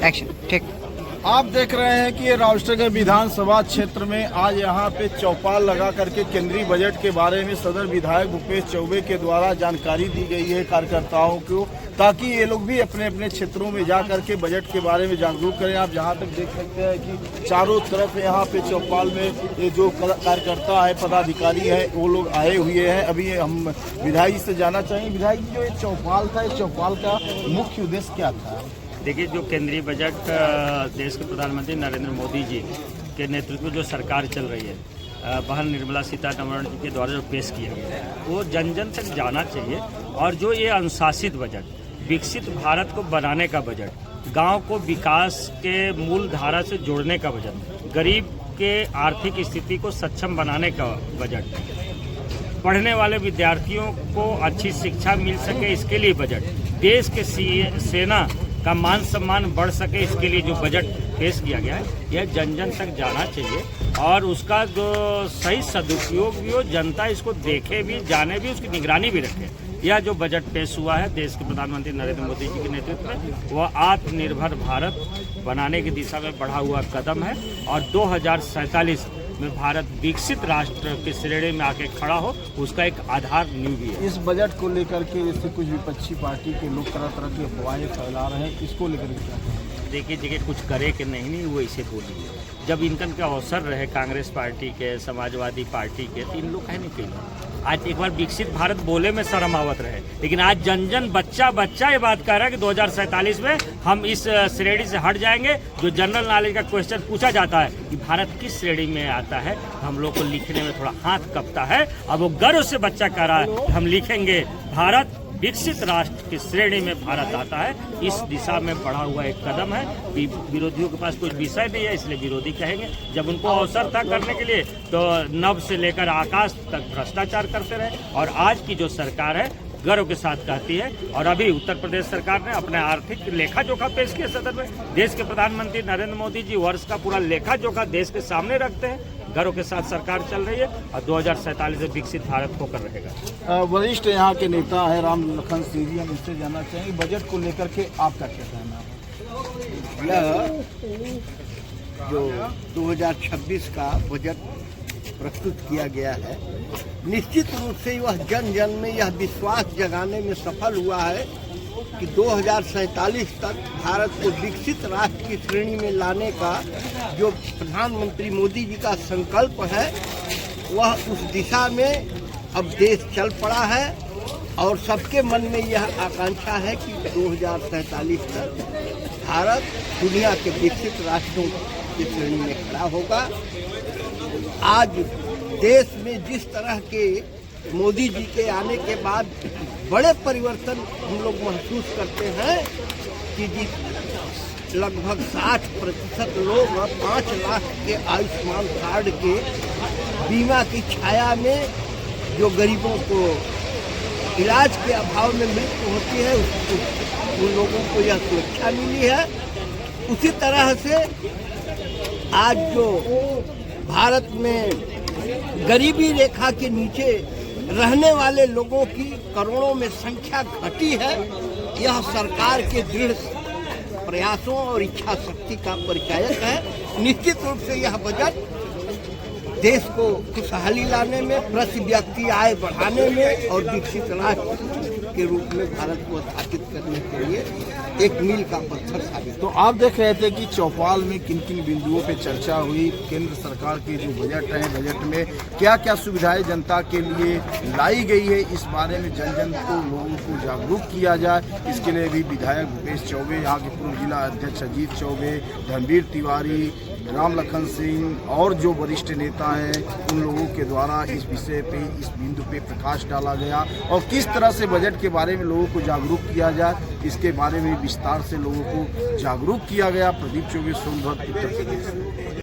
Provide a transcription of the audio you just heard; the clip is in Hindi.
एक्शन ठीक। आप देख रहे हैं कि ये राष्ट्रगढ़ विधानसभा क्षेत्र में आज यहाँ पे चौपाल लगा करके केंद्रीय बजट के बारे में सदर विधायक भूपेश चौबे के द्वारा जानकारी दी गई है कार्यकर्ताओं को, ताकि ये लोग भी अपने अपने क्षेत्रों में जा करके बजट के बारे में जागरूक करें। आप जहाँ तक देख सकते हैं कि चारों तरफ यहाँ पे चौपाल में ये जो कार्यकर्ता है, पदाधिकारी है, वो लोग आए हुए हैं। अभी हम विधायक जी से जानना चाहेंगे, विधायक जी जो ये चौपाल था, इस चौपाल का मुख्य उद्देश्य क्या था? देखिए, जो केंद्रीय बजट देश के प्रधानमंत्री नरेंद्र मोदी जी के नेतृत्व में जो सरकार चल रही है, बहन निर्मला सीतारमण जी के द्वारा जो पेश किया गया है, वो जन जन तक जाना चाहिए। और जो ये अनुशासित बजट, विकसित भारत को बनाने का बजट, गांव को विकास के मूल धारा से जोड़ने का बजट, गरीब के आर्थिक स्थिति को सक्षम बनाने का बजट, पढ़ने वाले विद्यार्थियों को अच्छी शिक्षा मिल सके इसके लिए बजट, देश के सेना का मान सम्मान बढ़ सके इसके लिए जो बजट पेश किया गया है, यह जन जन तक जाना चाहिए और उसका जो सही सदुपयोग भी हो, जनता इसको देखे भी, जाने भी, उसकी निगरानी भी रखे। यह जो बजट पेश हुआ है देश के प्रधानमंत्री नरेंद्र मोदी जी के नेतृत्व में, वह आत्मनिर्भर भारत बनाने की दिशा में बढ़ा हुआ कदम है और 2047 में भारत विकसित राष्ट्र के श्रेणी में आके खड़ा हो, उसका एक आधार नींव भी है। इस बजट को लेकर के जैसे कुछ विपक्षी पार्टी के लोग तरह तरह की अफवाहें फैला रहे हैं, इसको लेकर के क्या कहेंगे? देखिए कुछ करे कि नहीं वो इसे बोलिए। जब इनकन के अवसर रहे कांग्रेस पार्टी के, समाजवादी पार्टी के, तो इन लोग है नहीं कहीं। आज एक बार विकसित भारत बोले में शर्म आवत रहे, लेकिन आज जन जन बच्चा ये बात कह रहा है कि 2047 में हम इस श्रेणी से हट जाएंगे। जो जनरल नॉलेज का क्वेश्चन पूछा जाता है कि भारत किस श्रेणी में आता है, हम लोग को लिखने में थोड़ा हाथ कपता है। अब वो गर्व से बच्चा कह रहा है हम लिखेंगे भारत विकसित राष्ट्र की श्रेणी में भारत आता है। इस दिशा में बढ़ा हुआ एक कदम है। विरोधियों के पास कोई विषय नहीं है, इसलिए विरोधी कहेंगे। जब उनको अवसर था करने के लिए तो नभ से लेकर आकाश तक भ्रष्टाचार करते रहे, और आज की जो सरकार है गर्व के साथ कहती है। और अभी उत्तर प्रदेश सरकार ने अपने आर्थिक लेखा जोखा पेश किया सदन में। देश के प्रधानमंत्री नरेंद्र मोदी जी वर्ष का पूरा लेखा जोखा देश के सामने रखते हैं। गर्व के साथ सरकार चल रही है और 2047 में विकसित भारत होकर रहेगा। वरिष्ठ यहाँ के नेता है राम लखन सिंह जी, हम इससे जानना चाहेंगे बजट को लेकर के आपका क्या कहना है? यह जो 2026 का बजट प्रस्तुत किया गया है, निश्चित रूप से वह जन जन में यह विश्वास जगाने में सफल हुआ है कि 2047 तक भारत को विकसित राष्ट्र की श्रेणी में लाने का जो प्रधानमंत्री मोदी जी का संकल्प है, वह उस दिशा में अब देश चल पड़ा है। और सबके मन में यह आकांक्षा है कि 2047 तक भारत दुनिया के विकसित राष्ट्रों की श्रेणी में खड़ा होगा। आज देश में जिस तरह के मोदी जी के आने के बाद बड़े परिवर्तन हम लोग महसूस करते हैं कि लगभग 60% लोग 5 लाख के आयुष्मान कार्ड के बीमा की छाया में जो गरीबों को इलाज के अभाव में मृत्यु होती है, उन लोगों को यह सुरक्षा मिली है। उसी तरह से आज जो भारत में गरीबी रेखा के नीचे रहने वाले लोगों की करोड़ों में संख्या घटी है, यह सरकार के दृढ़ प्रयासों और इच्छा शक्ति का परिचायक है। निश्चित रूप से यह बजट देश को खुशहाली लाने में, प्रति व्यक्ति आय बढ़ाने में और विकसित राष्ट्र के रूप में भारत को स्थापित करने के लिए एक मील का पत्थर साबित। तो आप देख रहे थे कि चौपाल में किन किन बिंदुओं पे चर्चा हुई, केंद्र सरकार के जो बजट है, बजट में क्या क्या सुविधाएं जनता के लिए लाई गई है, इस बारे में जन जन को, लोगों को जागरूक किया जाए। इसके लिए भी विधायक भूपेश चौबे, यहाँ के पूर्व जिला अध्यक्ष अजीत चौबे, धर्मवीर तिवारी, राम लखन सिंह और जो वरिष्ठ नेता हैं, उन लोगों के द्वारा इस विषय पे, इस बिंदु पे प्रकाश डाला गया और किस तरह से बजट के बारे में लोगों को जागरूक किया जाए, इसके बारे में विस्तार से लोगों को जागरूक किया गया। प्रदीप चौबे, सोनभद्र, उत्तर प्रदेश।